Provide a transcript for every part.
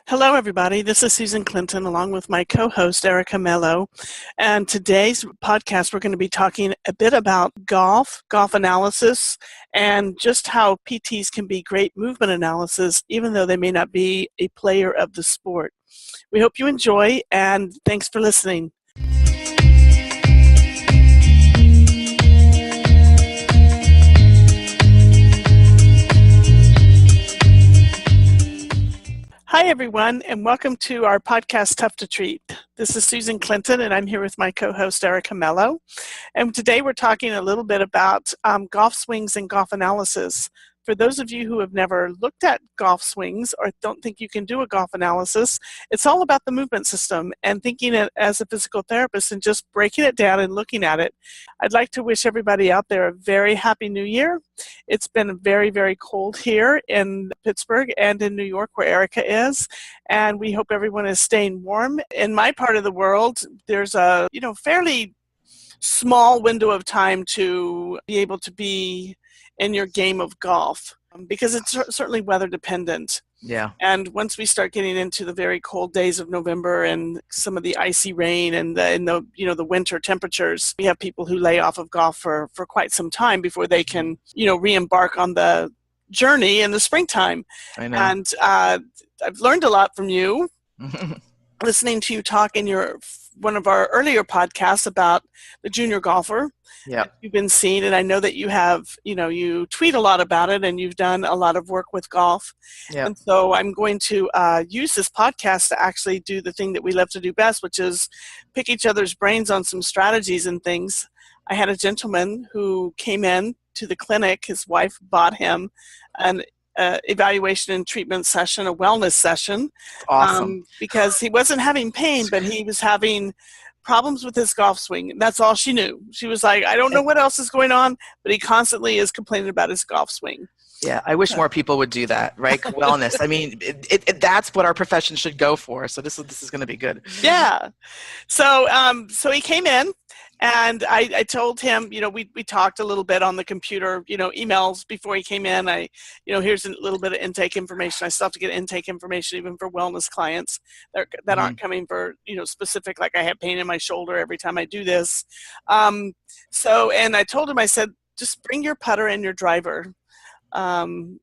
Hello, everybody. This is Susan Clinton along with my co-host, Erica Mello. And today's podcast, we're going to be talking a bit about golf analysis, and just how PTs can be great movement analysis, even though they may not be a player of the sport. We hope you enjoy, and thanks for listening. Hi, everyone, and welcome to our podcast, Tough to Treat. This is Susan Clinton, and I'm here with my co-host, Erica Mello. And today we're talking a little bit about golf swings and golf analysis. For those of you who have never looked at golf swings or don't think you can do a golf analysis, it's all about the movement system and thinking it as a physical therapist and just breaking it down and looking at it. I'd like to wish everybody out there a very happy new year. It's been very, very cold here in Pittsburgh and in New York, where Erica is, and we hope everyone is staying warm. In my part of the world, there's a fairly small window of time to be able to be in your game of golf, because it's certainly weather dependent. Yeah. And once we start getting into the very cold days of November and some of the icy rain and the winter temperatures, we have people who lay off of golf for quite some time before they can re-embark on the journey in the springtime. I know. And I've learned a lot from you listening to you talk in one of our earlier podcasts about the junior golfer. Yeah. You've been seeing, and I know that you have, you tweet a lot about it, and you've done a lot of work with golf. Yeah. And so I'm going to use this podcast to actually do the thing that we love to do best, which is pick each other's brains on some strategies and things. I had a gentleman who came in to the clinic. His wife bought him an evaluation and treatment session, a wellness session. Awesome. Because he wasn't having pain, but he was having problems with his golf swing. That's all she knew. She was like, I don't know what else is going on, but he constantly is complaining about his golf swing. Yeah, I wish more people would do that, right? Wellness. I mean, that's what our profession should go for. So this is going to be good. Yeah. So he came in, and I told him, we talked a little bit on the computer, emails before he came in. Here's a little bit of intake information. I still have to get intake information even for wellness clients that aren't coming for, specific, like I have pain in my shoulder every time I do this. And I told him, I said, just bring your putter and your driver. And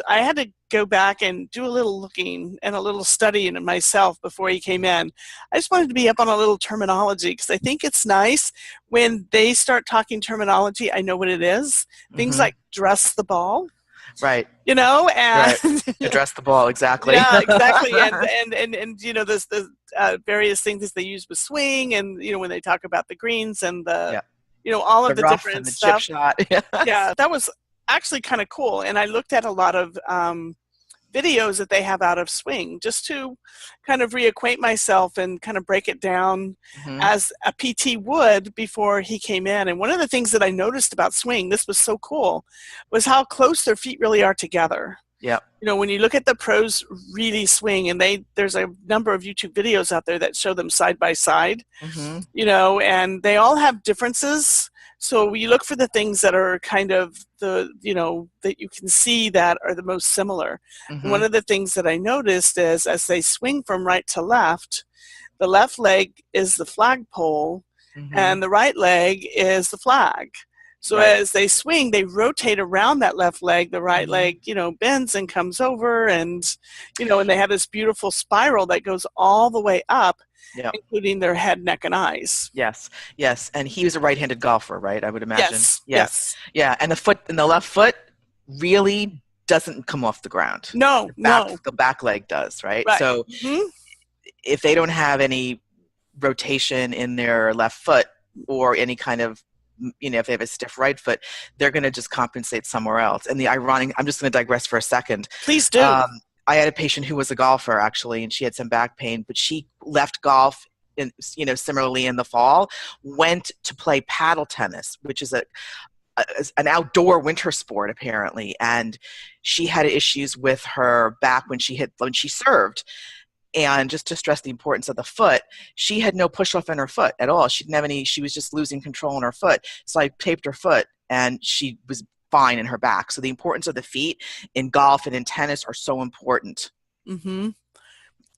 I had to go back and do a little looking and a little studying myself before he came in. I just wanted to be up on a little terminology, because I think it's nice when they start talking terminology, I know what it is. Things like dress the ball. Right. And right. Address the ball, exactly. Yeah, exactly. And there's the various things that they use with swing, and when they talk about the greens and the all of the different and the stuff. chip shot. Yeah, that was actually kind of cool. And I looked at a lot of videos that they have out of swing, just to kind of reacquaint myself and kind of break it down as a PT would before he came in. And one of the things that I noticed about swing, this was so cool, was how close their feet really are together. Yeah. When you look at the pros really swing, and there's a number of YouTube videos out there that show them side by side, and they all have differences. So you look for the things that are kind of that you can see that are the most similar. One of the things that I noticed is, as they swing from right to left, the left leg is the flagpole and the right leg is the flag. So as they swing, they rotate around that left leg. The right leg, bends and comes over, and and they have this beautiful spiral that goes all the way up. Yeah. Including their head, neck, and eyes. Yes. And he was a right-handed golfer, right? I would imagine. Yes. Yeah. And the left foot really doesn't come off the ground. No. The back leg does, right? So if they don't have any rotation in their left foot, or any kind of, if they have a stiff right foot, they're going to just compensate somewhere else. And I'm just going to digress for a second. Please do. I had a patient who was a golfer, actually, and she had some back pain, but she left golf similarly in the fall, went to play paddle tennis, which is an outdoor winter sport, apparently. And she had issues with her back when she served. And just to stress the importance of the foot, she had no push off in her foot at all. She didn't have any, she was just losing control in her foot. So I taped her foot, and she was fine in her back. So the importance of the feet in golf and in tennis are so important.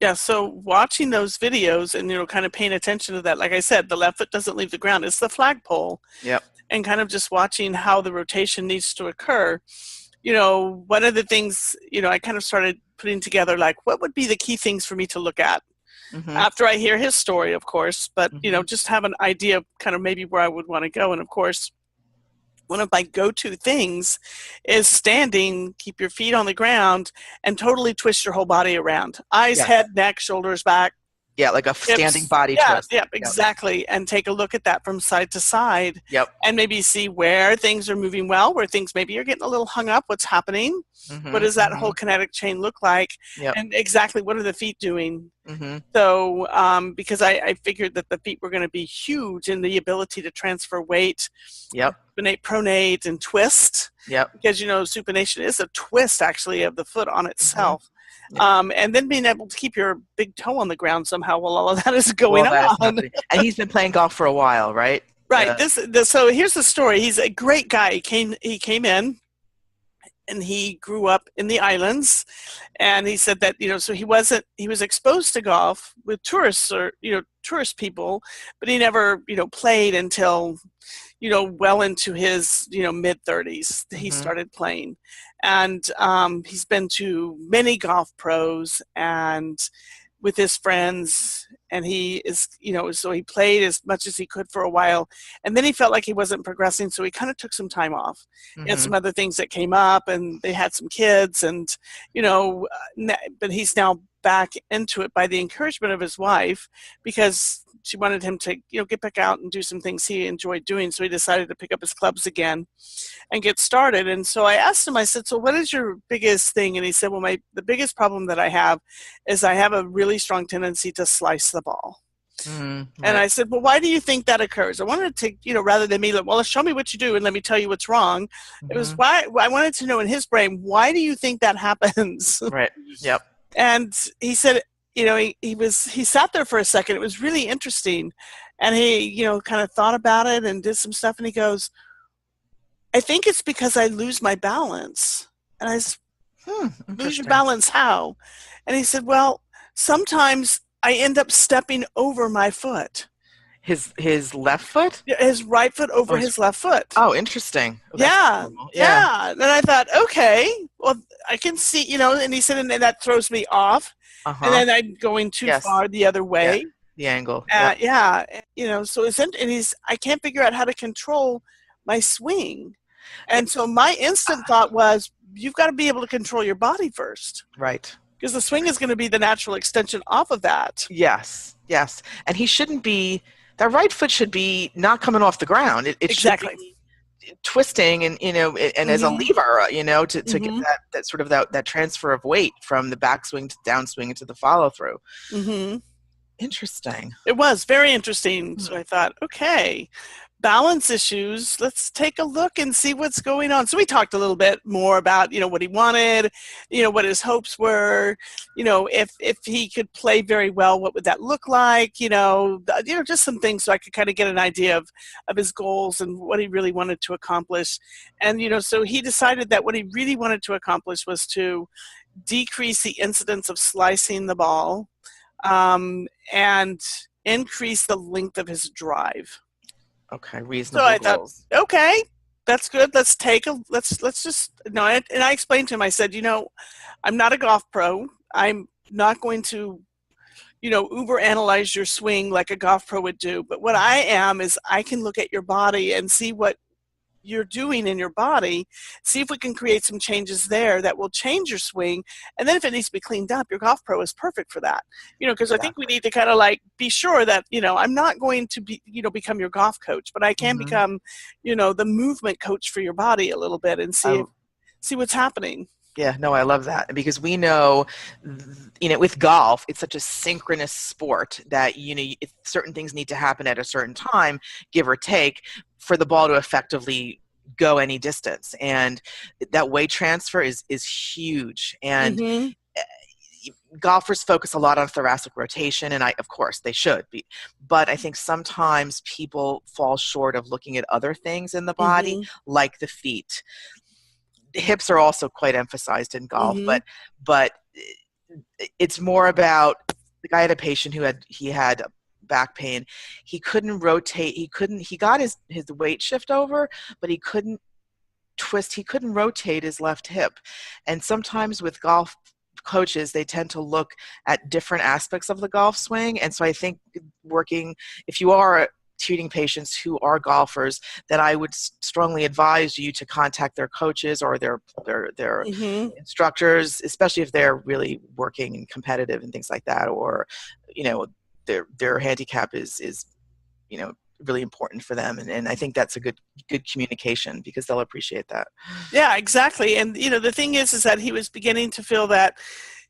Yeah, so watching those videos and, kind of paying attention to that, like I said, the left foot doesn't leave the ground, it's the flagpole, Yep. and kind of just watching how the rotation needs to occur. One of the things, I kind of started putting together, like, what would be the key things for me to look at Mm-hmm. after I hear his story, of course, but, Mm-hmm. just have an idea of kind of maybe where I would want to go. And of course, one of my go-to things is standing, keep your feet on the ground, and totally twist your whole body around. Eyes, Yes. head, neck, shoulders, back. Yeah, like a standing body Yeah, twist. yeah, Yep. exactly. And take a look at that from side to side. Yep. And maybe see where things are moving well, where things maybe you're getting a little hung up. What's happening? Mm-hmm. What does that Mm-hmm. whole kinetic chain look like? Yep. And exactly what are the feet doing? Mm-hmm. So, because I figured that the feet were going to be huge in the ability to transfer weight, Yep. supinate, pronate, and twist. Yep. Because, supination is a twist, actually, of the foot on itself. Mm-hmm. Yep. And then being able to keep your big toe on the ground somehow while all of that is going That is on. happening. And he's been playing golf for a while, right? Right. So here's the story. He's a great guy. He came in, and he grew up in the islands, and he said that, so he was exposed to golf with tourists, or tourist people, but he never played until well into his mid 30s. He Mm-hmm. started playing, and he's been to many golf pros and with his friends, and he is so he played as much as he could for a while, and then he felt like he wasn't progressing, so he kind of took some time off. Mm-hmm. He had some other things that came up, and they had some kids, and but he's now back into it by the encouragement of his wife, because she wanted him to get back out and do some things he enjoyed doing. So he decided to pick up his clubs again and get started. And so I asked him, I said, so what is your biggest thing? And he said, well, the biggest problem that I have is I have a really strong tendency to slice the ball. Mm-hmm. Right. And I said, well, why do you think that occurs? I wanted to, rather than me, well, show me what you do and let me tell you what's wrong. Mm-hmm. It was why I wanted to know in his brain, why do you think that happens? Right. Yep. And he said, he sat there for a second. It was really interesting. And he, kind of thought about it and did some stuff. And he goes, I think it's because I lose my balance. And I said, lose your balance how? And he said, well, sometimes I end up stepping over my foot. His left foot? His right foot over his left foot. Oh, interesting. Oh, yeah. And I thought, okay, well, I can see, and he said, and that throws me off. Uh-huh. And then I'm going too far the other way. Yeah. The angle. Yeah. So I can't figure out how to control my swing. And so my instant thought was, you've got to be able to control your body first. Right. Because the swing is going to be the natural extension off of that. Yes. And he shouldn't be, that right foot should be not coming off the ground. It Exactly. should be twisting and, and as a lever, to get that sort of that transfer of weight from the backswing to downswing into the follow through. Mm-hmm. Interesting. It was very interesting. So I thought, okay, balance issues, let's take a look and see what's going on. So we talked a little bit more about, what he wanted, what his hopes were, if he could play very well, what would that look like, just some things so I could kind of get an idea of his goals and what he really wanted to accomplish. And, so he decided that what he really wanted to accomplish was to decrease the incidence of slicing the ball, and increase the length of his drive. Okay, reasonable. So I goals. thought, okay, that's good. Let's just no. And I explained to him. I said, I'm not a golf pro. I'm not going to, uber analyze your swing like a golf pro would do. But what I am is I can look at your body and see what you're doing in your body, see if we can create some changes there that will change your swing. And then if it needs to be cleaned up, your golf pro is perfect for that. Because I think we need to kind of be sure that, I'm not going to be, become your golf coach, but I can become, the movement coach for your body a little bit and see what's happening. Yeah, no, I love that, because we know, with golf, it's such a synchronous sport that, certain things need to happen at a certain time, give or take, for the ball to effectively go any distance. And that weight transfer is huge. And golfers focus a lot on thoracic rotation, and of course they should be, but I think sometimes people fall short of looking at other things in the body, like the feet. Hips are also quite emphasized in golf, but it's more about, the guy had a patient who had back pain. He couldn't rotate. He got his weight shift over, but he couldn't twist. He couldn't rotate his left hip. And sometimes with golf coaches, they tend to look at different aspects of the golf swing. And so I think if you are treating patients who are golfers, then I would strongly advise you to contact their coaches or their instructors, especially if they're really working and competitive and things like that, or their handicap is really important for them, and I think that's a good communication, because they'll appreciate that. Yeah, exactly. And the thing is that he was beginning to feel that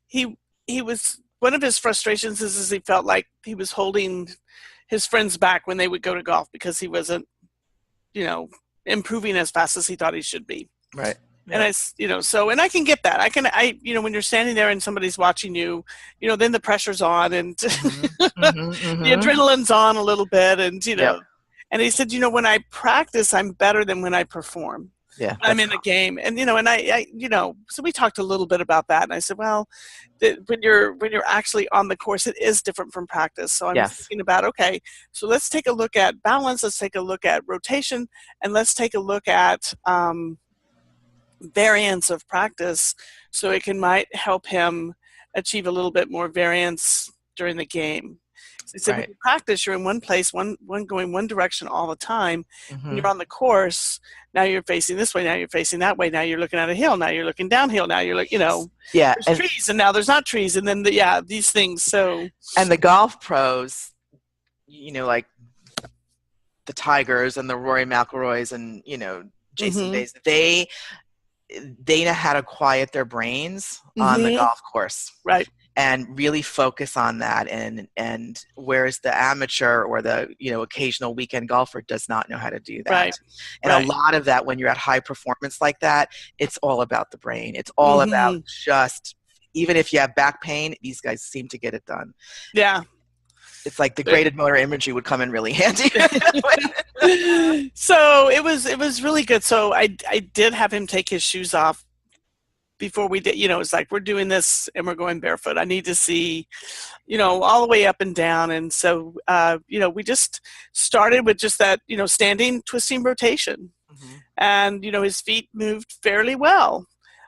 he was, one of his frustrations is he felt like he was holding his friends back when they would go to golf because he wasn't improving as fast as he thought he should be. Right. And and I can get that. When you're standing there and somebody's watching you, then the pressure's on and the adrenaline's on a little bit. And, and he said, when I practice, I'm better than when I perform. Yeah. I'm in a game. And, so we talked a little bit about that. And I said, well, when you're actually on the course, it is different from practice. So I'm thinking about, okay, so let's take a look at balance. Let's take a look at rotation, and let's take a look at, variance of practice, so it might help him achieve a little bit more variance during the game. So he said, when you practice, you're in one place, one going one direction all the time. When you're on the course, now you're facing this way, now you're facing that way, now you're looking at a hill, now you're looking downhill, now you're there's trees, and now there's not trees, and then these things. So, and the golf pros, like the Tigers and the Rory McIlroys and Jason Days, they know how to quiet their brains on the golf course, right, and really focus on that. And whereas the amateur or the occasional weekend golfer does not know how to do that. Right. And a lot of that, when you're at high performance like that, it's all about the brain. It's all about just, even if you have back pain, these guys seem to get it done. Yeah. It's like the graded motor imagery would come in really handy. So it was really good. So I did have him take his shoes off before we did. It's like, we're doing this and we're going barefoot. I need to see, all the way up and down. And so, we just started with just that, standing, twisting, rotation. And, his feet moved fairly well.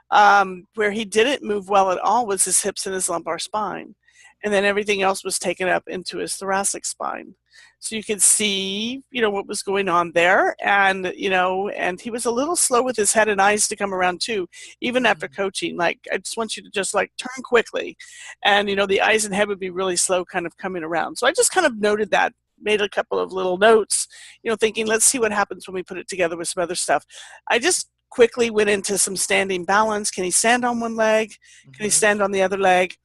Where he didn't move well at all was his hips and his lumbar spine. And then everything else was taken up into his thoracic spine. So you could see, what was going on there. And, and he was a little slow with his head and eyes to come around too, even after coaching. Like, I just want you to just turn quickly. And, the eyes and head would be really slow kind of coming around. So I just kind of noted that, made a couple of little notes, thinking, let's see what happens when we put it together with some other stuff. I just quickly went into some standing balance. Can he stand on one leg? Can he stand on the other leg?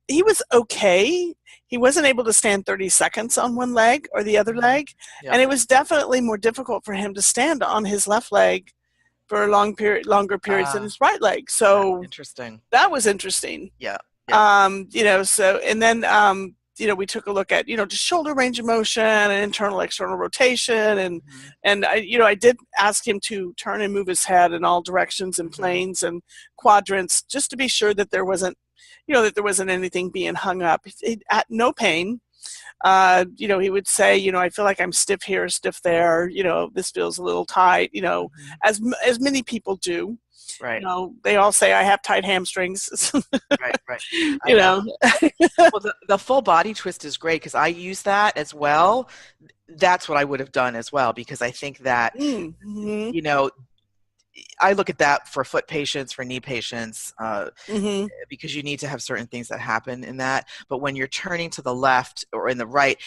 He was okay. He wasn't able to stand 30 seconds on one leg or the other leg. Yep. And it was definitely more difficult for him to stand on his left leg for a longer periods than his right leg. So interesting. That was interesting. Yeah. So, and then, we took a look at, just shoulder range of motion and internal, external rotation. And I did ask him to turn and move his head in all directions and planes and quadrants, just to be sure that there wasn't anything being hung up. At no pain. He would say, I feel like I'm stiff here, stiff there. This feels a little tight, as many people do. Right. They all say I have tight hamstrings. Right. Well, the full body twist is great, because I use that as well. That's what I would have done as well, because I think that, I look at that for foot patients, for knee patients, because you need to have certain things that happen in that. But when you're turning to the left or in the right,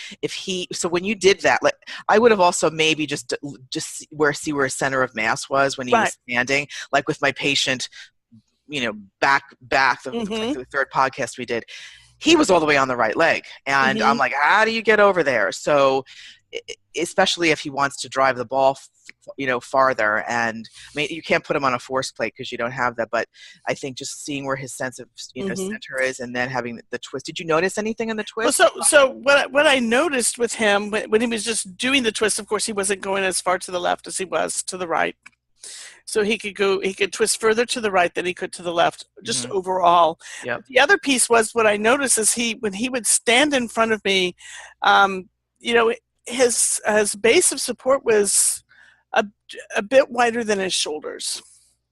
so when you did that, I would have also maybe just see where his center of mass was when he was standing, like with my patient, back the third podcast we did, he was all the way on the right leg. And I'm like, how do you get over there? So, especially if he wants to drive the ball farther, and you can't put him on a force plate because you don't have that, but I think just seeing where his sense of center is, and then having the twist. Did you notice anything in the twist? Well, so what I noticed with him when he was just doing the twist, of course he wasn't going as far to the left as he was to the right. So he could twist further to the right than he could to the left, just Mhm. overall. Yep. The other piece was what I noticed is when he would stand in front of me, you know, his base of support was a, a bit wider than his shoulders.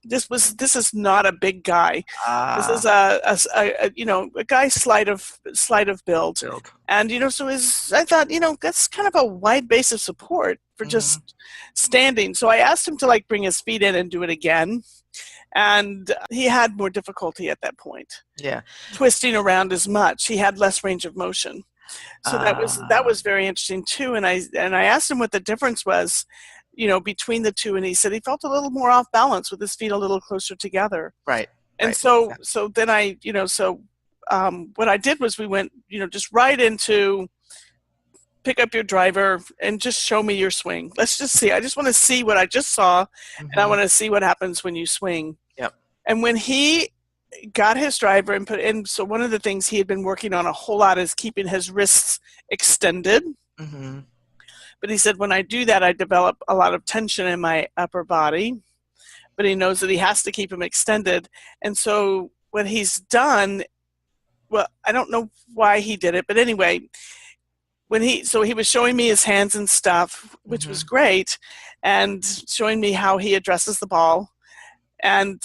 This is not a big guy. This is a guy slight of build, Build. and so I thought that's kind of a wide base of support for just standing. So I asked him to like bring his feet in and do it again, and he had more difficulty at that point. Yeah. Twisting around as much, he had less range of motion. So that was very interesting too. And I asked him what the difference was, between the two, and he said he felt a little more off balance with his feet a little closer together. Right. And so then what I did was we went, just right into pick up your driver and just show me your swing. Let's just see. I just want to see what I just saw, and I want to see what happens when you swing. Yep. And when he got his driver and put in, so one of the things he had been working on a whole lot is keeping his wrists extended. Mm-hmm. But he said, when I do that, I develop a lot of tension in my upper body. But he knows that he has to keep them extended. And so what he's done, well, I don't know why he did it, but anyway, he was showing me his hands and stuff, which was great, and showing me how he addresses the ball. And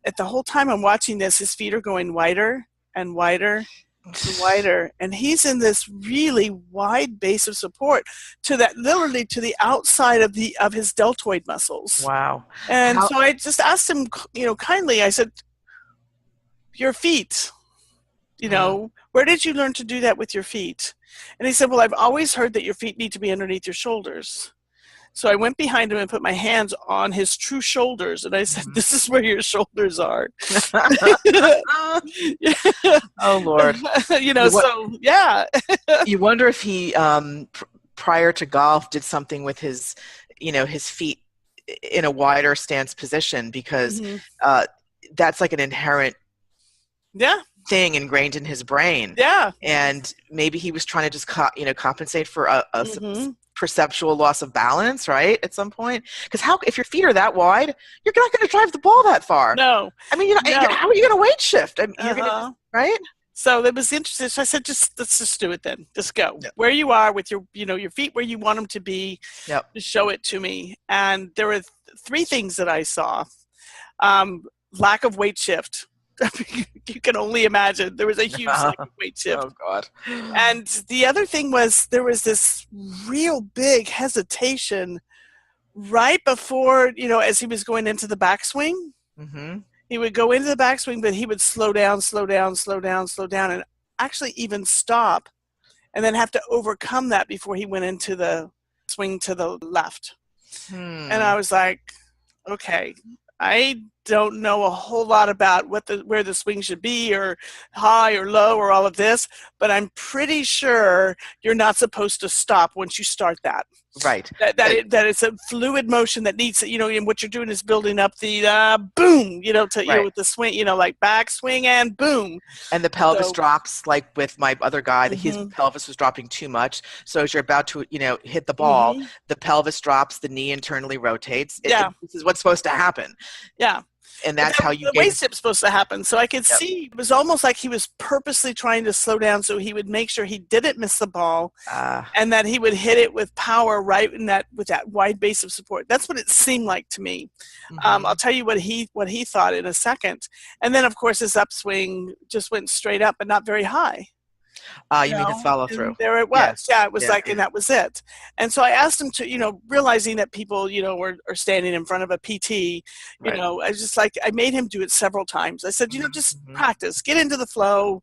at the whole time I'm watching this, his feet are going wider and wider and wider, and he's in this really wide base of support literally to the outside of his deltoid muscles. Wow. And so I just asked him, kindly, I said, your feet, where did you learn to do that with your feet? And he said, well, I've always heard that your feet need to be underneath your shoulders. So I went behind him and put my hands on his true shoulders, and I said, this is where your shoulders are. Oh, Lord. So, yeah. You wonder if he, prior to golf, did something with his feet in a wider stance position, because that's like an inherent thing ingrained in his brain. Yeah. And maybe he was trying to just compensate for a perceptual loss of balance, right, at some point. Because if your feet are that wide, you're not going to drive the ball that far. No. I mean, how are you going to weight shift? I mean, you're gonna, right? So that was interesting. So I said, let's just do it then. Just go. Yep. Where you are with your feet where you want them to be. Yep. Just show it to me. And there were three things that I saw. Lack of weight shift. You can only imagine. There was a huge lack of weight shift. Oh, God. And the other thing was there was this real big hesitation right before, as he was going into the backswing. Mm-hmm. He would go into the backswing, but he would slow down, and actually even stop, and then have to overcome that before he went into the swing to the left. And I was like, okay, I don't know a whole lot about where the swing should be, or high or low, or all of this, but I'm pretty sure you're not supposed to stop once you start that. Right. That it's a fluid motion that needs to, and what you're doing is building up the boom, with the swing, like back swing and boom. And the pelvis drops, like with my other guy, his pelvis was dropping too much. So as you're about to, hit the ball, the pelvis drops, the knee internally rotates. This is what's supposed to happen. Yeah. And that's how you the weight shift's supposed to happen. So I could see it was almost like he was purposely trying to slow down so he would make sure he didn't miss the ball, and that he would hit it with power right with that wide base of support. That's what it seemed like to me. I'll tell you what he thought in a second. And then of course his upswing just went straight up, but not very high. You mean his follow through? There it was. Yes. Yeah, it was and that was it. And so I asked him to, realizing that people, are standing in front of a PT, I just I made him do it several times. I said, just practice, get into the flow,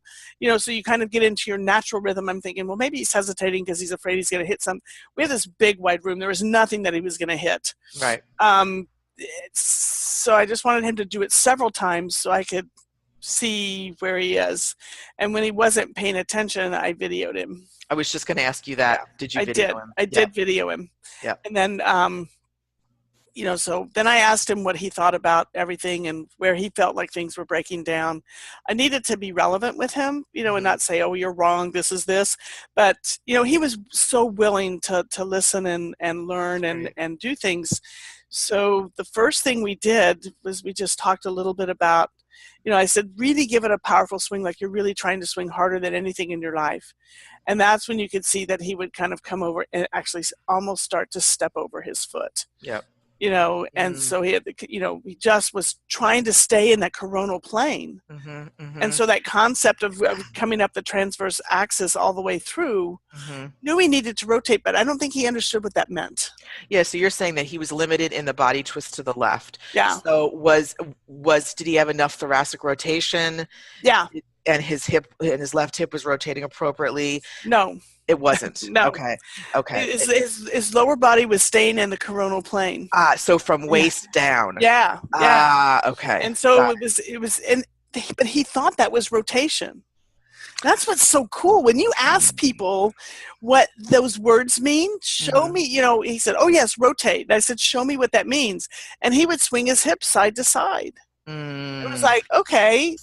so you kind of get into your natural rhythm. I'm thinking, well, maybe he's hesitating because he's afraid he's going to hit some. We have this big wide room. There was nothing that he was going to hit. Right. So I just wanted him to do it several times so I could see where he is. And when he wasn't paying attention, I videoed him. I was just going to ask you that. Did you video him? I did video him. Yeah. And then so then I asked him what he thought about everything and where he felt like things were breaking down. I needed to be relevant with him, and not say, oh, you're wrong, this is this. But he was so willing to listen and learn and do things. So the first thing we did was we just talked a little bit about, I said, really give it a powerful swing, like you're really trying to swing harder than anything in your life. And that's when you could see that he would kind of come over and actually almost start to step over his foot. Yep. And so he had, he just was trying to stay in that coronal plane. And so that concept of coming up the transverse axis all the way through, knew he needed to rotate, but I don't think he understood what that meant. Yeah, so you're saying that he was limited in the body twist to the left. Yeah. So did he have enough thoracic rotation? Yeah. And his left hip was rotating appropriately? No. It wasn't. No. Okay. His lower body was staying in the coronal plane. So from waist down. Yeah. Okay. And so but he thought that was rotation. That's what's so cool. When you ask people what those words mean, show me, he said, oh yes, rotate. And I said, show me what that means. And he would swing his hips side to side. It was like, okay,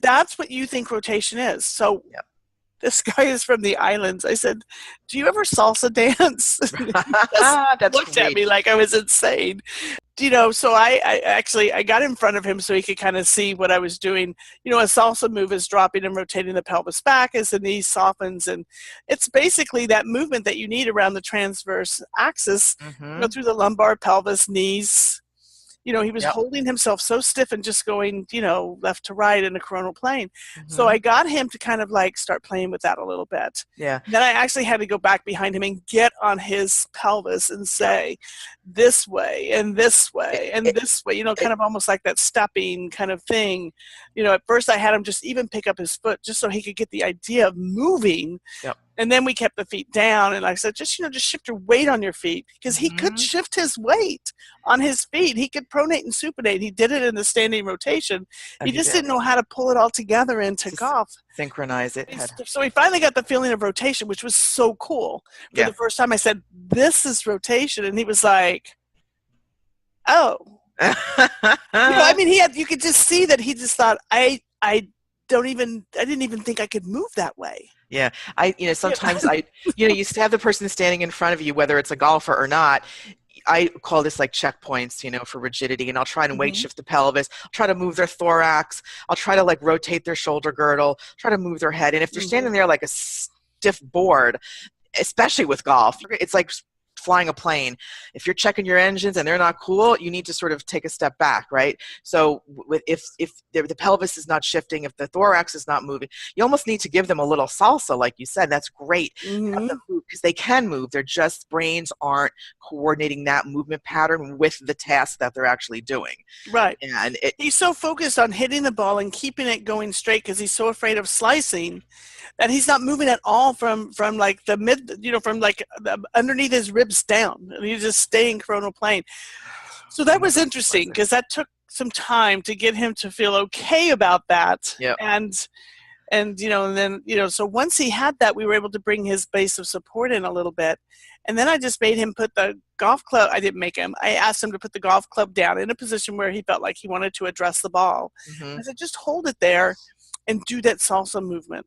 that's what you think rotation is. So this guy is from the islands. I said, do you ever salsa dance? He looked at me like I was insane. So I got in front of him so he could kind of see what I was doing. A salsa move is dropping and rotating the pelvis back as the knee softens. And it's basically that movement that you need around the transverse axis, through the lumbar, pelvis, knees. He was holding himself so stiff and just going, left to right in the coronal plane. So I got him to kind of like start playing with that a little bit. Yeah. Then I actually had to go back behind him and get on his pelvis and say, this way and this way and this way, kind of almost like that stepping kind of thing. At first I had him just even pick up his foot just so he could get the idea of moving. Yep. And then we kept the feet down, and I said, just shift your weight on your feet, because he could shift his weight on his feet. He could pronate and supinate. He did it in the standing rotation. He just didn't know how to pull it all together into golf. Synchronize it. So he finally got the feeling of rotation, which was so cool. For the first time I said, this is rotation, and he was like, oh. You could just see that he just thought, I didn't even think I could move that way. Yeah. Sometimes you used to have the person standing in front of you, whether it's a golfer or not. I call this like checkpoints, for rigidity, and I'll try and weight shift the pelvis. I'll try to move their thorax. I'll try to like rotate their shoulder girdle, try to move their head. And if they're standing there like a stiff board, especially with golf, it's like flying a plane. If you're checking your engines and they're not cool, you need to sort of take a step back, right? So if the pelvis is not shifting, if the thorax is not moving, you almost need to give them a little salsa, like you said. That's great. Because they can move. Their just brains aren't coordinating that movement pattern with the task that they're actually doing. Right. And he's so focused on hitting the ball and keeping it going straight because he's so afraid of slicing that he's not moving at all from like the mid, from like underneath his ribs down. And he's just staying coronal plane. So that was interesting because that took some time to get him to feel okay about that. Yep. And then, so once he had that, we were able to bring his base of support in a little bit. And then I just made him put the golf club, I didn't make him, I asked him to put the golf club down in a position where he felt like he wanted to address the ball. I said, just hold it there and do that salsa movement.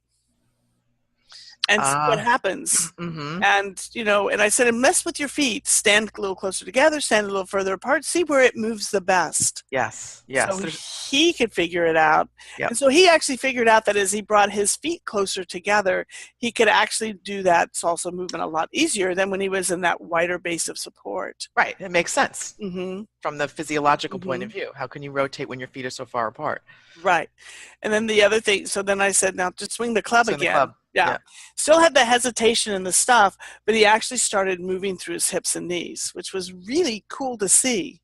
And see what happens. And, and I said, and mess with your feet. Stand a little closer together, stand a little further apart, see where it moves the best. Yes. So he could figure it out. Yep. And so he actually figured out that as he brought his feet closer together, he could actually do that salsa movement a lot easier than when he was in that wider base of support. Right. It makes sense from the physiological point of view. How can you rotate when your feet are so far apart? Right. And then the other thing, so then I said, now just swing the club again. The club. Yeah. Still had the hesitation and the stuff, but he actually started moving through his hips and knees, which was really cool to see.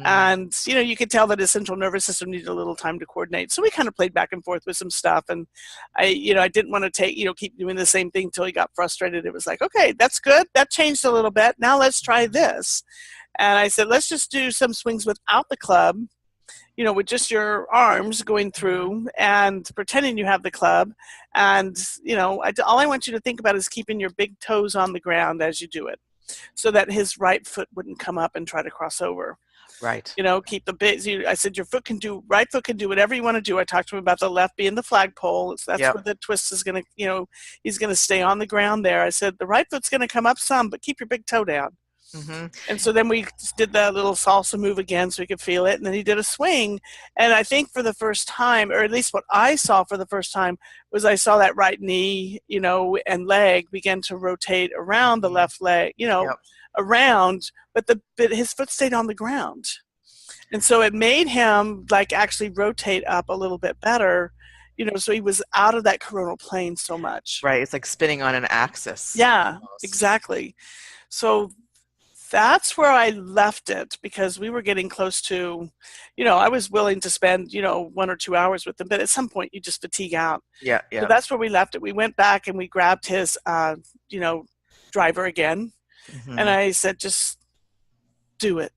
And, you could tell that his central nervous system needed a little time to coordinate. So we kind of played back and forth with some stuff. And I didn't want to keep doing the same thing until he got frustrated. It was like, okay, that's good. That changed a little bit. Now let's try this. And I said, let's just do some swings without the club, with just your arms going through and pretending you have the club. And, all I want you to think about is keeping your big toes on the ground as you do it so that his right foot wouldn't come up and try to cross over. Right. Keep the big, I said, right foot can do whatever you want to do. I talked to him about the left being the flagpole. So that's where the twist is going to, he's going to stay on the ground there. I said, the right foot's going to come up some, but keep your big toe down. Hmm. And so then we did the little salsa move again so he could feel it. And then he did a swing. And I think for the first time, or at least what I saw for the first time, was I saw that right knee, and leg begin to rotate around the left leg, Yep. around, but his foot stayed on the ground. And so it made him like actually rotate up a little bit better, so he was out of that coronal plane so much. Right. It's like spinning on an axis. Yeah, Almost. exactly. So that's where I left it, because we were getting close to, I was willing to spend, 1 or 2 hours with him, but at some point you just fatigue out. Yeah. Yeah. So that's where we left it. We went back and we grabbed his, driver again. Hmm. And I said, just do it.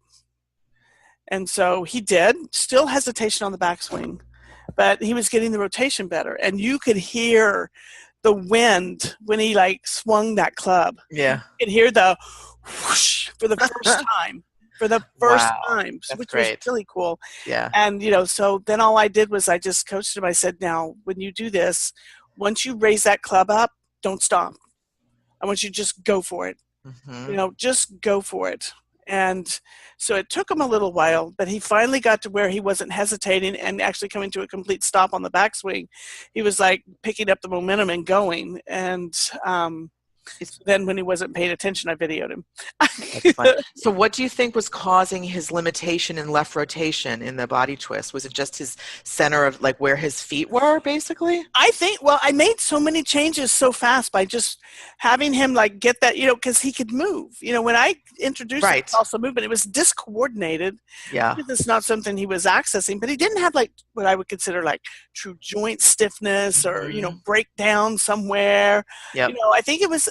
And so he did. Still hesitation on the backswing, but he was getting the rotation better. And you could hear the wind when he like swung that club. Yeah. You could hear the whoosh for the first time. Wow. Time, That's which great. was really cool. Yeah. And, so then all I did was I just coached him. I said, now, when you do this, once you raise that club up, don't stop. I want you to just go for it. Hmm. Just go for it. And so it took him a little while, but he finally got to where he wasn't hesitating and actually coming to a complete stop on the backswing. He was like picking up the momentum and going. And then when he wasn't paying attention, I videoed him. That's fun. So what do you think was causing his limitation in left rotation in the body twist? Was it just his center of like where his feet were, basically? I think, I made so many changes so fast by just having him like get that, because he could move. When I introduced Right. the salsa movement, it was discoordinated. Yeah. It's not something he was accessing, but he didn't have like what I would consider like true joint stiffness or, breakdown somewhere. Yep. I think it was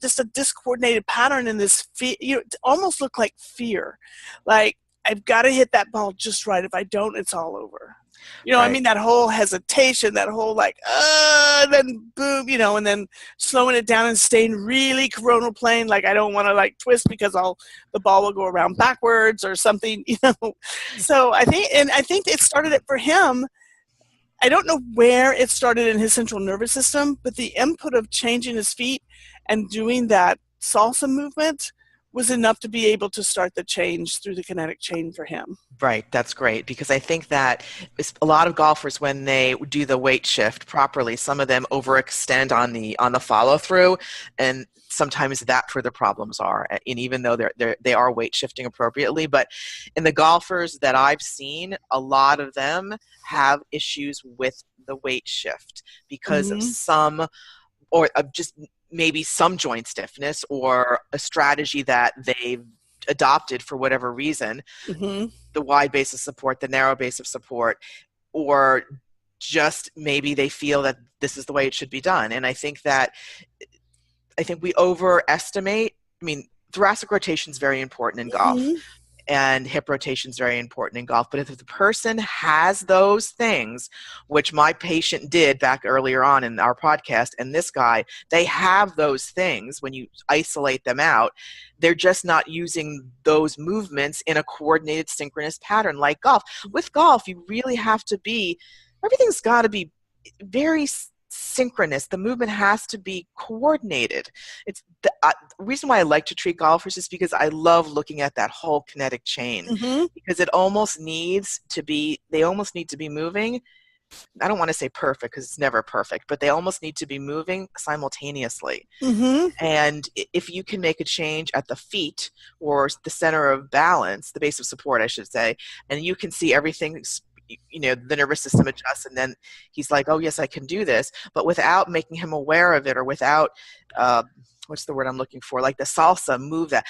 just a discoordinated pattern in this it almost looked like fear. Like, I've got to hit that ball just right. If I don't, it's all over. I Right. mean, that whole hesitation, that whole like, and then boom, and then slowing it down and staying really coronal plane. Like, I don't want to like twist because the ball will go around backwards or something, So I think it started it for him. I don't know where it started in his central nervous system, but the input of changing his feet and doing that salsa movement was enough to be able to start the change through the kinetic chain for him. Right, that's great, because I think that a lot of golfers, when they do the weight shift properly, some of them overextend on the follow through, and sometimes that's where the problems are. And even though they are weight shifting appropriately, but in the golfers that I've seen, a lot of them have issues with the weight shift because of some, or of just maybe some joint stiffness or a strategy that they've adopted for whatever reason, the wide base of support, the narrow base of support, or just maybe they feel that this is the way it should be done. And I think we overestimate. I mean, thoracic rotation is very important in golf, and hip rotation is very important in golf. But if the person has those things, which my patient did back earlier on in our podcast, and this guy, they have those things. When you isolate them out, they're just not using those movements in a coordinated synchronous pattern like golf. With golf, you really have to everything's got to be very synchronous. The movement has to be coordinated. It's the reason why I like to treat golfers is because I love looking at that whole kinetic chain, because it almost needs to be, they almost need to be moving. I don't want to say perfect because it's never perfect, but they almost need to be moving simultaneously. And if you can make a change at the feet or the center of balance, the base of support, I should say, and you can see everything, the nervous system adjusts, and then he's like, oh yes, I can do this, but without making him aware of it, or without what's the word I'm looking for, like the salsa move that.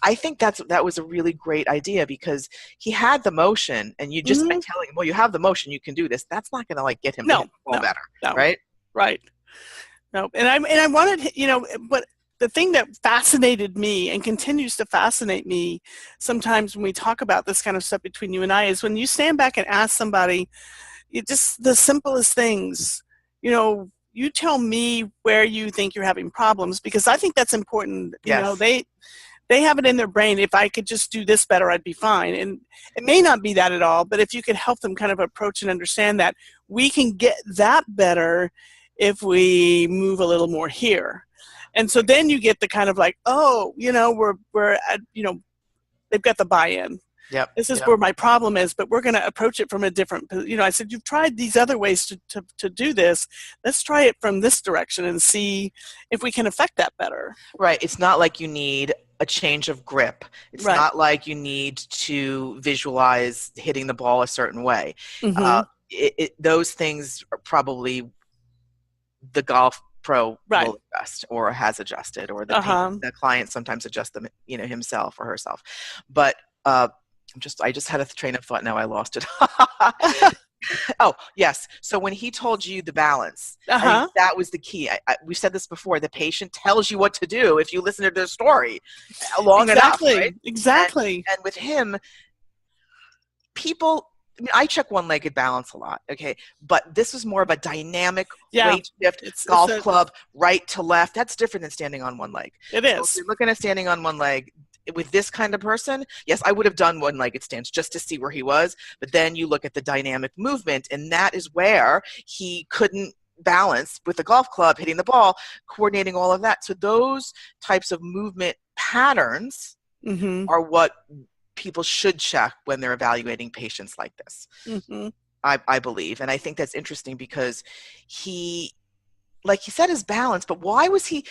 I think that was a really great idea, because he had the motion, and you just by telling him, well, you have the motion, you can do this, that's not going to like get him to hit the ball better, right? No, and I wanted, but the thing that fascinated me and continues to fascinate me sometimes when we talk about this kind of stuff between you and I is when you stand back and ask somebody, just the simplest things, you tell me where you think you're having problems, because I think that's important. Yes. They have it in their brain, if I could just do this better, I'd be fine. And it may not be that at all, but if you could help them kind of approach and understand that we can get that better if we move a little more here. And so then you get the kind of like, oh, we're at, they've got the buy-in. Yep. This is Yep. where my problem is, but we're going to approach it from a different, I said, you've tried these other ways to do this. Let's try it from this direction and see if we can affect that better. Right. It's not like you need a change of grip. It's Right. not like you need to visualize hitting the ball a certain way. Mm-hmm. Those things are probably the golf pro Right. will adjust or has adjusted, or the client sometimes adjusts them, himself or herself. But I just had a train of thought. Now I lost it. Oh, yes. So when he told you the balance, I think that was the key. We've said this before. The patient tells you what to do if you listen to their story long enough. Right? Exactly. And with him, people, I check one-legged balance a lot, okay? But this was more of a dynamic weight shift, golf club, right to left. That's different than standing on one leg. It So is. if you're looking at standing on one leg, with this kind of person, yes, I would have done one-legged stance just to see where he was. But then you look at the dynamic movement, and that is where he couldn't balance with the golf club, hitting the ball, coordinating all of that. So those types of movement patterns are what people should check when they're evaluating patients like this. I believe. And I think that's interesting because he, like he said, his balance, but why was he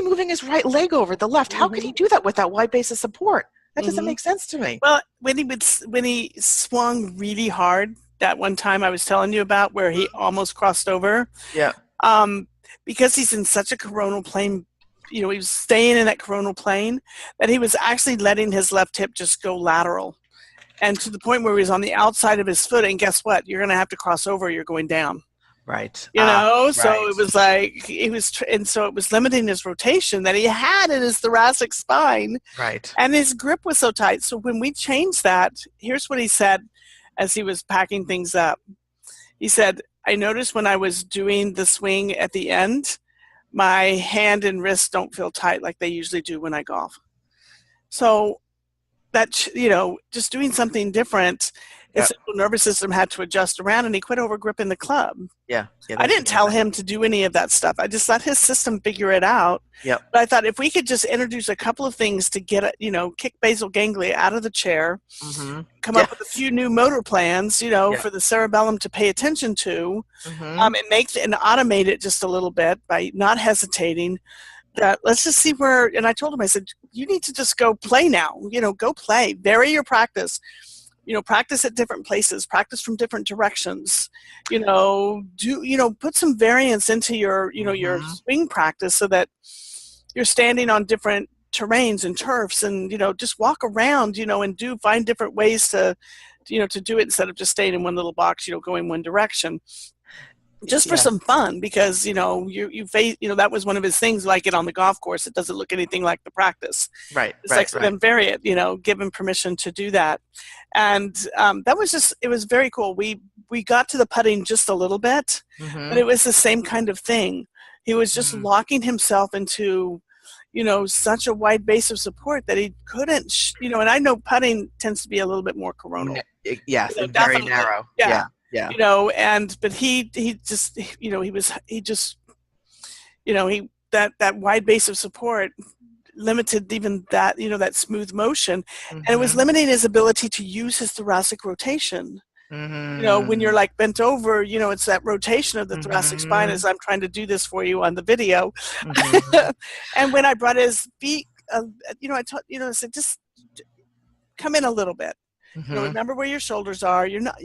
moving his right leg over the left? How could he do that with that wide base of support? That doesn't make sense to me. Well, when he swung really hard that one time I was telling you about, where he almost crossed over. Yeah. Because he's in such a coronal plane, he was staying in that coronal plane, that he was actually letting his left hip just go lateral, and to the point where he was on the outside of his foot. And guess what? You're going to have to cross over. You're going down. Right. So it was like and so it was limiting his rotation that he had in his thoracic spine. Right. And his grip was so tight. So when we changed that, here's what he said as he was packing things up. He said, I noticed when I was doing the swing at the end, my hand and wrist don't feel tight like they usually do when I golf. So that, just doing something different, his central nervous system had to adjust around, and he quit over gripping the club. Yeah. I didn't tell him to do any of that stuff. I just let his system figure it out. Yep. But I thought if we could just introduce a couple of things to get it, kick basal ganglia out of the chair, come up with a few new motor plans, for the cerebellum to pay attention to, and automate it just a little bit by not hesitating. That let's just see where. And I told him, I said, you need to just go play now. Go play. Vary your practice. Practice at different places, practice from different directions, put some variance into your, your swing practice so that you're standing on different terrains and turfs, and, just walk around, and find different ways to do it instead of just staying in one little box, going one direction. Just for some fun, because you face that was one of his things. Like it on the golf course, it doesn't look anything like the practice. Right. It's like then vary it. Give him permission to do that, and that was it was very cool. We got to the putting just a little bit, but it was the same kind of thing. He was just locking himself into such a wide base of support that he couldn't. And I know putting tends to be a little bit more coronal. Yes, very narrow. Yeah. Yeah. But that wide base of support limited even that, that smooth motion, and it was limiting his ability to use his thoracic rotation. When you're like bent over, it's that rotation of the thoracic spine, as I'm trying to do this for you on the video. And when I brought his feet, I said, just come in a little bit. Remember where your shoulders are. You're not,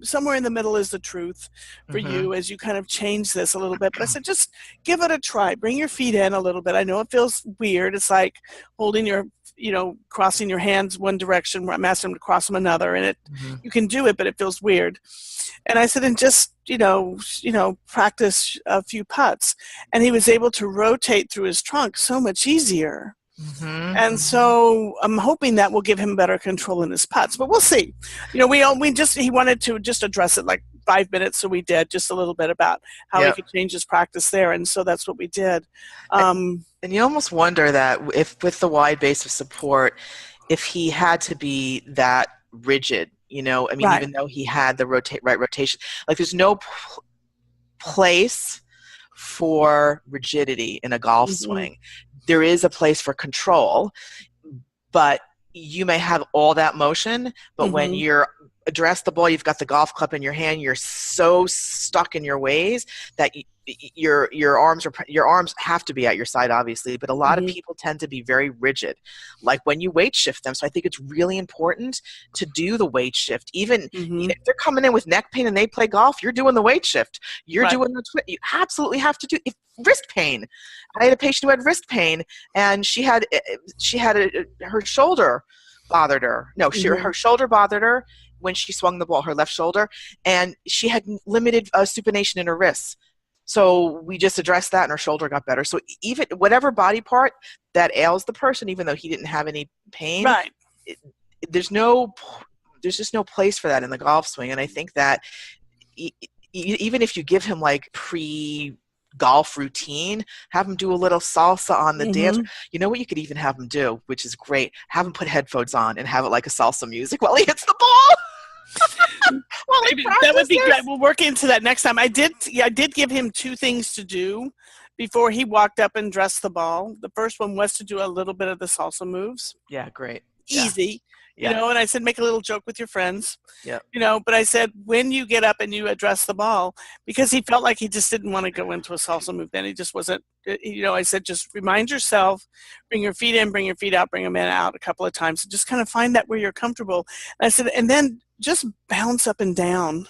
somewhere in the middle is the truth for you as you kind of change this a little bit. But I said, just give it a try. Bring your feet in a little bit. I know it feels weird. It's like holding your, crossing your hands one direction. I'm asking him to cross them another, and you can do it, but it feels weird. And I said, and just, practice a few putts. And he was able to rotate through his trunk so much easier. And so I'm hoping that will give him better control in his putts, but we'll see. He wanted to just address it like 5 minutes, so we did just a little bit about how he could change his practice there, and so that's what we did. And you almost wonder that if with the wide base of support, if he had to be that rigid, even though he had the right rotation, like there's no place for rigidity in a golf Mm-hmm. swing. There is a place for control, but you may have all that motion, but when Mm-hmm. you're address the ball, you've got the golf club in your hand, you're so stuck in your ways that your arms have to be at your side, obviously, but a lot of Mm-hmm. people tend to be very rigid, like when you weight shift them. So I think it's really important to do the weight shift. Even Mm-hmm. if they're coming in with neck pain and they play golf, you're doing the weight shift. You're Right. doing you absolutely have to do wrist pain. I had a patient who had wrist pain, and she had her shoulder bothered her. No, Mm-hmm. her shoulder bothered her when she swung the ball, her left shoulder, and she had limited supination in her wrists. So we just addressed that, and her shoulder got better. So even whatever body part that ails the person, even though he didn't have any pain, Right. there's just no place for that in the golf swing. And I think that even if you give him like golf routine, have him do a little salsa on the dance. Mm-hmm. You know what you could even have him do, which is great? Have him put headphones on and have it like a salsa music while he hits the ball. While he Maybe that would be practices. great. We'll work into that next time. I did give him 2 things to do before he walked up and dressed the ball. The first one was to do a little bit of the salsa moves. Yeah, great. Easy. Yeah. You know, and I said, make a little joke with your friends. Yeah. You know, but I said, when you get up and you address the ball, because he felt like he just didn't want to go into a salsa move then. He just wasn't, you know, I said, just remind yourself, bring your feet in, bring your feet out, bring them in and out a couple of times. And just kind of find that where you're comfortable. And I said, and then just bounce up and down,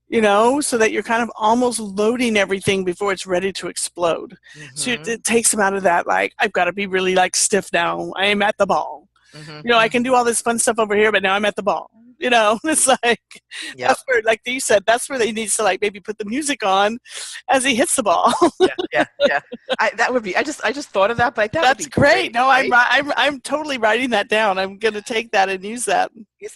you know, so that you're kind of almost loading everything before it's ready to explode. Mm-hmm. So it takes him out of that, like, I've got to be really like stiff now. I am at the ball. Mm-hmm. You know, I can do all this fun stuff over here, but now I'm at the ball. You know, it's like, that's where, like you said, that's where they need to like maybe put the music on as he hits the ball. Yeah. That would be. I just thought of that, but that That's would be great. No, right? I'm totally writing that down. I'm going to take that and use that. Because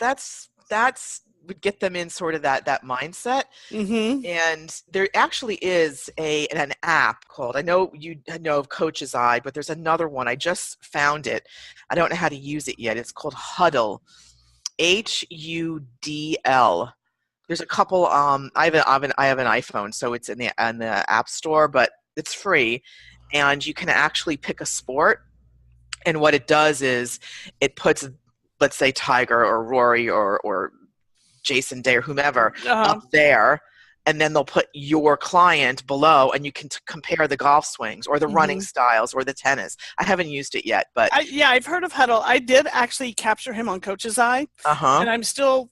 that's would get them in sort of that mindset. Mm-hmm. And there actually is an app called, I know you know of Coach's Eye, but there's another one. I just found it. I don't know how to use it yet. It's called Huddle, HUDL. There's a couple. I have an iPhone, so it's in the App Store, but it's free, and you can actually pick a sport. And what it does is it puts, let's say, Tiger or Rory or Jason Day or whomever up there, and then they'll put your client below, and you can compare the golf swings or the running styles or the tennis. I haven't used it yet, but I've heard of Huddle. I did actually capture him on Coach's Eye, and I'm still.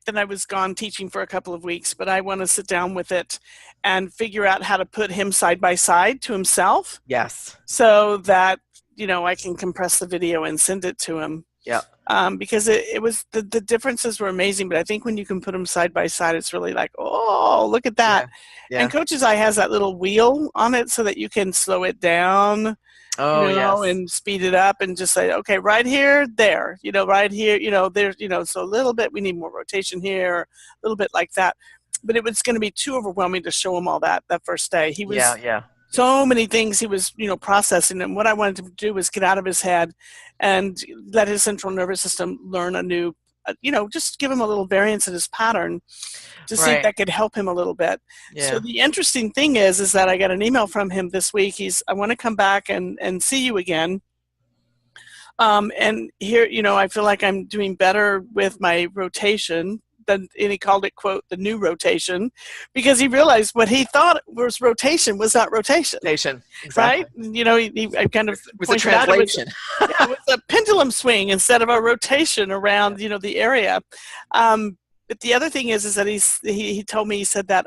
Then I was gone teaching for a couple of weeks, but I want to sit down with it and figure out how to put him side by side to himself. Yes. So that, you know, I can compress the video and send it to him. Yeah. Because it was the differences were amazing, but I think when you can put them side by side, it's really like, oh, look at that. Yeah. And Coach's Eye has that little wheel on it so that you can slow it down. Oh, you know, yes. and speed it up and just say, okay, right here, there, you know, right here, you know, there, you know, so a little bit, we need more rotation here, a little bit like that. But it was going to be too overwhelming to show him all that first day. He was so many things he was, you know, processing. And what I wanted to do was get out of his head and let his central nervous system learn a new, you know, just give him a little variance in his pattern to see if that could help him a little bit. Yeah. So the interesting thing is that I got an email from him this week. I want to come back and see you again. And here, you know, I feel like I'm doing better with my rotation. And he called it, quote, the new rotation, because he realized what he thought was rotation was not rotation. Exactly. Right? You know, I kind of it was a translation. It was a pendulum swing instead of a rotation around, you know, the area. But the other thing is that he told me, he said that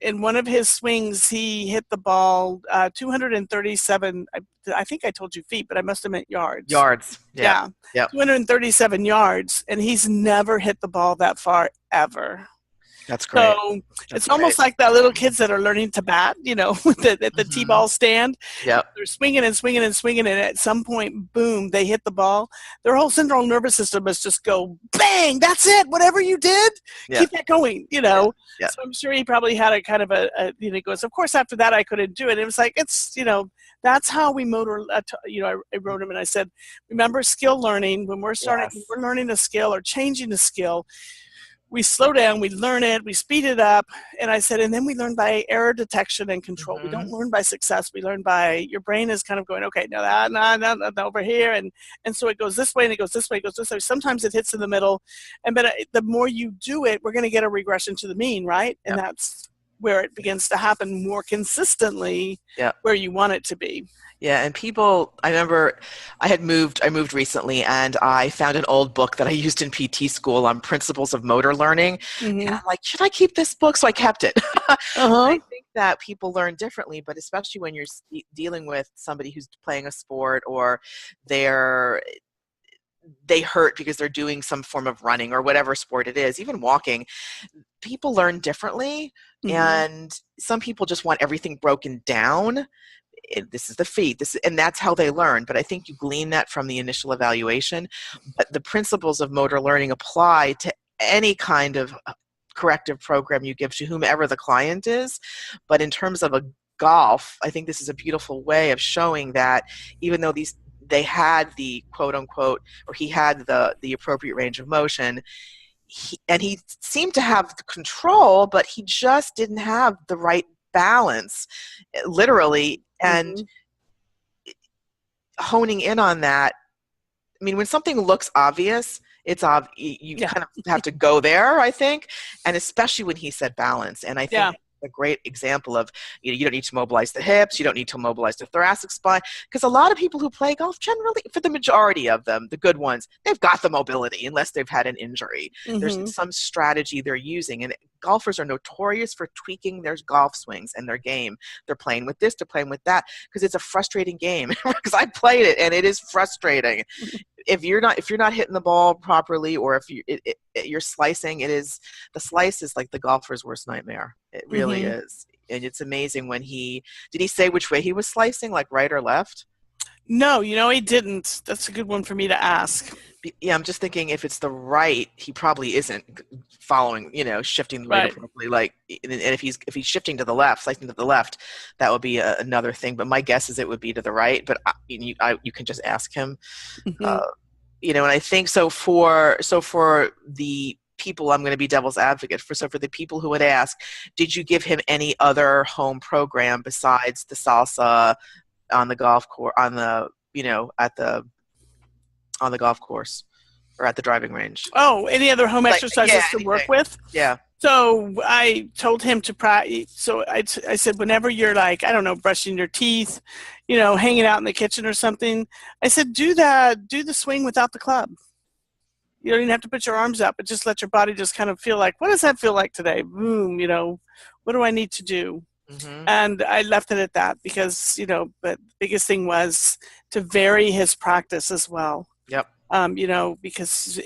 in one of his swings, he hit the ball 237, I think I told you feet, but I must have meant yards. Yards. Yeah. 237 yards, and he's never hit the ball that far ever. That's great. So it's almost like the little kids that are learning to bat, you know, at the T-ball stand. Yep. They're swinging and swinging and swinging, and at some point, boom, they hit the ball. Their whole central nervous system must just go, bang, that's it. Whatever you did, keep that going, you know. Yeah. So I'm sure he probably had a kind of you know, he goes, of course, after that, I couldn't do it. It was like, it's, you know, that's how we motor, you know, I wrote him and I said, remember skill learning, when we're starting, when we're learning a skill or changing a skill, we slow down, we learn it, we speed it up. And I said, and then we learn by error detection and control. We don't learn by success. We learn by, your brain is kind of going, okay, no, that, no, over here. And so it goes this way and it goes this way, it goes this way. Sometimes it hits in the middle. But the more you do it, we're going to get a regression to the mean, right? And that's where it begins to happen more consistently where you want it to be. Yeah, and people, I remember I moved recently, and I found an old book that I used in PT school on principles of motor learning. And I'm like, should I keep this book? So I kept it. I think that people learn differently, but especially when you're dealing with somebody who's playing a sport, or they hurt because they're doing some form of running or whatever sport it is, even walking, people learn differently. And some people just want everything broken down. This is the feet, and that's how they learn. But I think you glean that from the initial evaluation. But the principles of motor learning apply to any kind of corrective program you give to whomever the client is. But in terms of a golf, I think this is a beautiful way of showing that even though they had the quote unquote, or he had the appropriate range of motion, he seemed to have the control, but he just didn't have the right balance, literally. And honing in on that, I mean, when something looks obvious, it's you kind of have to go there, I think, and especially when he said balance. And I think a great example of, you don't need to mobilize the hips, you don't need to mobilize the thoracic spine, because a lot of people who play golf, generally, for the majority of them, the good ones, they've got the mobility unless they've had an injury. There's some strategy they're using, and golfers are notorious for tweaking their golf swings and their game. They're playing with this, they're playing with that, because it's a frustrating game. Because I played it, and it is frustrating. If you're not hitting the ball properly, or if you're slicing, the slice is like the golfer's worst nightmare. It really is. And it's amazing when did he say which way he was slicing, like right or left? No, he didn't. That's a good one for me to ask. Yeah, I'm just thinking if it's the right, he probably isn't following, shifting the right appropriately. Like, and if he's shifting to the left, slicing to the left, that would be another thing. But my guess is it would be to the right. But you can just ask him. And I think so for the people, I'm going to be devil's advocate for the people who would ask, did you give him any other home program besides the salsa on the golf course, on the golf course or at the driving range? Oh, any other home exercises to work with? Yeah. So I told him to practice. So I said, whenever you're like, I don't know, brushing your teeth, hanging out in the kitchen or something, I said, do the swing without the club. You don't even have to put your arms up, but just let your body just kind of feel like, what does that feel like today? Boom, what do I need to do? And I left it at that because, but the biggest thing was to vary his practice as well. Yep. Because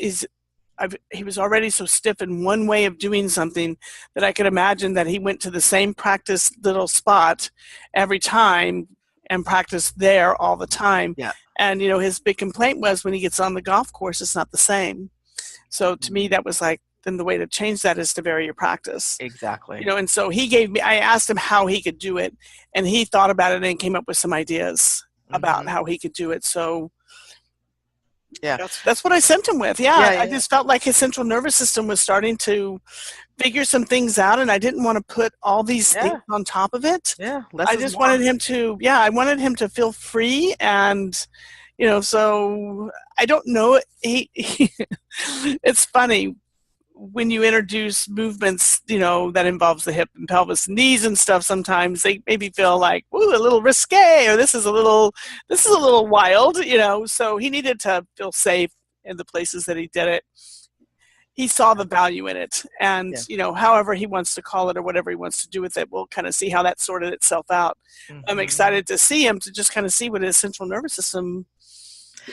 he was already so stiff in one way of doing something that I could imagine that he went to the same practice little spot every time and practiced there all the time. Yeah. And, his big complaint was when he gets on the golf course, it's not the same. So to me, that was like, then the way to change that is to vary your practice. Exactly. And so I asked him how he could do it, and he thought about it and came up with some ideas about how he could do it. So that's what I sent him with. I just felt like his central nervous system was starting to figure some things out, and I didn't want to put all these things on top of it. I just wanted him to feel free, and so I don't know. It's funny when you introduce movements, that involves the hip and pelvis, knees and stuff. Sometimes they maybe feel like, ooh, a little risque, or this is a little wild, So he needed to feel safe in the places that he did it. He saw the value in it, and however he wants to call it or whatever he wants to do with it, we'll kind of see how that sorted itself out. I'm excited to see him, to just kind of see what his central nervous system,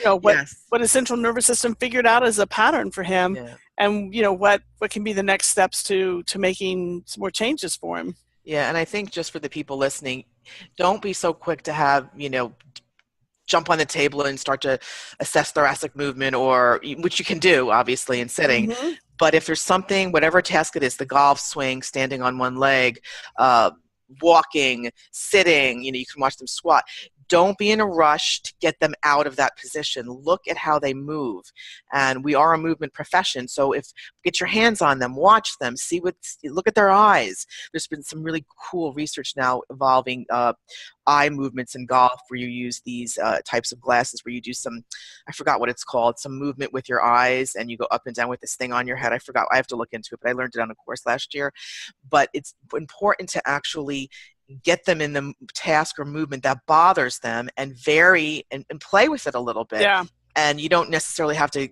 what his central nervous system figured out as a pattern for him. And what can be the next steps to making some more changes for him. Yeah, and I think just for the people listening, don't be so quick to have jump on the table and start to assess thoracic movement, which you can do obviously in sitting. But if there's something, whatever task it is, the golf swing, standing on one leg, walking, sitting, you can watch them squat. don't be in a rush to get them out of that position. Look at how they move. And we are a movement profession, so get your hands on them, watch them, look at their eyes. There's been some really cool research now involving eye movements in golf, where you use these types of glasses where you do some, I forgot what it's called, some movement with your eyes, and you go up and down with this thing on your head. I forgot. I have to look into it, but I learned it on a course last year. But it's important to actually get them in the task or movement that bothers them and vary and play with it a little bit. Yeah. And you don't necessarily have to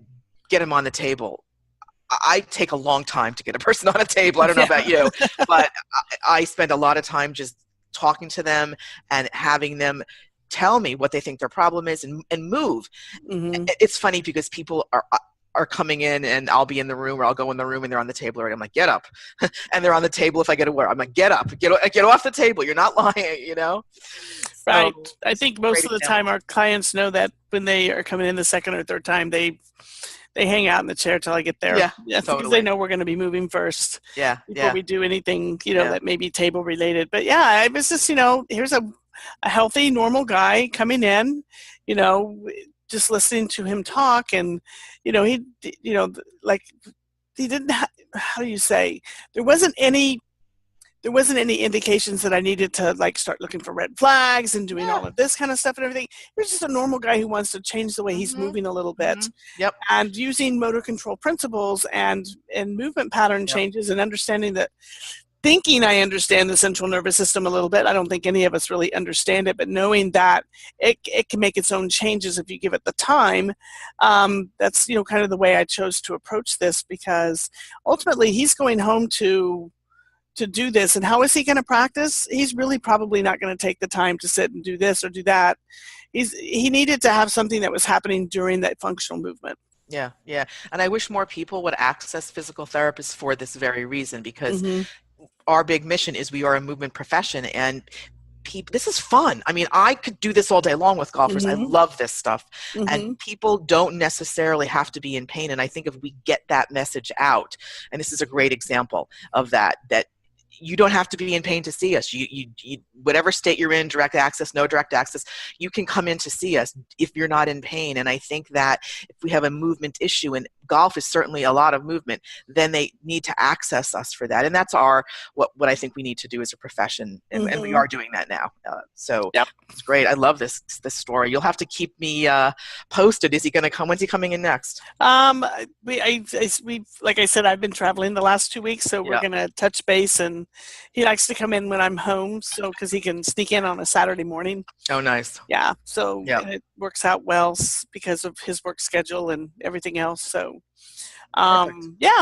get them on the table. I take a long time to get a person on a table. I don't know about you, but I spend a lot of time just talking to them and having them tell me what they think their problem is and move. Mm-hmm. It's funny because people are coming in, and I'll be in the room, or I'll go in the room and they're on the table already. I'm like, get up. And they're on the table if I get a word. I'm like, get up, get off the table. You're not lying, you know? Right. So, I think most of the time our clients know that when they are coming in the second or third time, they hang out in the chair till I get there. Yeah, because totally. they know we're going to be moving first. Yeah, before we do anything, that may be table related. But yeah, it was just, here's a healthy, normal guy coming in, just listening to him talk, and he didn't. How do you say? There wasn't any indications that I needed to start looking for red flags and doing all of this kind of stuff and everything. He was just a normal guy who wants to change the way he's moving a little bit. Mm-hmm. Yep. And using motor control principles and movement pattern changes, and understanding that, thinking I understand the central nervous system a little bit. I don't think any of us really understand it, but knowing that it can make its own changes if you give it the time. That's, kind of the way I chose to approach this, because ultimately he's going home to do this. And how is he going to practice? He's really probably not going to take the time to sit and do this or do that. He needed to have something that was happening during that functional movement. Yeah. And I wish more people would access physical therapists for this very reason, because our big mission is we are a movement profession, and this is fun. I mean, I could do this all day long with golfers. I love this stuff. And people don't necessarily have to be in pain. And I think if we get that message out, and this is a great example of that you don't have to be in pain to see us. You whatever state you're in, direct access, no direct access, you can come in to see us if you're not in pain. And I think that if we have a movement issue, and golf is certainly a lot of movement, then they need to access us for that. And that's what I think we need to do as a profession. And we are doing that now. So it's great. I love this story. You'll have to keep me posted. Is he going to come? When's he coming in next? We like I said, I've been traveling the last 2 weeks, so we're going to touch base, and he likes to come in when I'm home, so because he can sneak in on a Saturday morning. Oh, nice. Yeah, so it works out well because of his work schedule and everything else. So,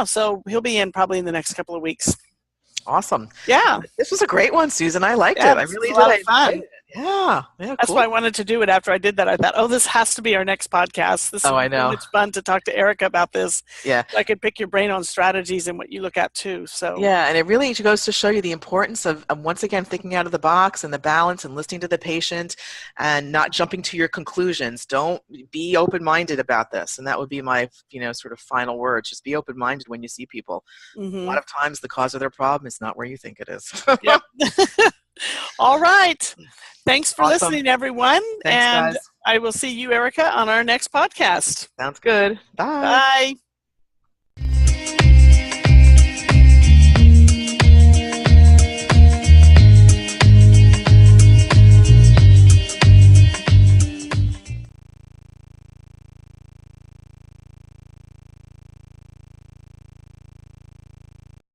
so he'll be in probably in the next couple of weeks. Awesome. Yeah. This was a great one, Susan. I liked it. I really did. A lot of fun. Yeah. That's why I wanted to do it. After I did that, I thought, this has to be our next podcast. This is I know. So much fun to talk to Erica about this. Yeah. So I could pick your brain on strategies and what you look at too. So yeah, and it really goes to show you the importance of once again, thinking out of the box, and the balance, and listening to the patient, and not jumping to your conclusions. Don't be open-minded about this. And that would be my, sort of final words. Just be open-minded when you see people. A lot of times the cause of their problem is not where you think it is. Yep. All right. Thanks for listening, everyone. Thanks, and guys. I will see you, Erica, on our next podcast. Sounds good. Bye. Bye.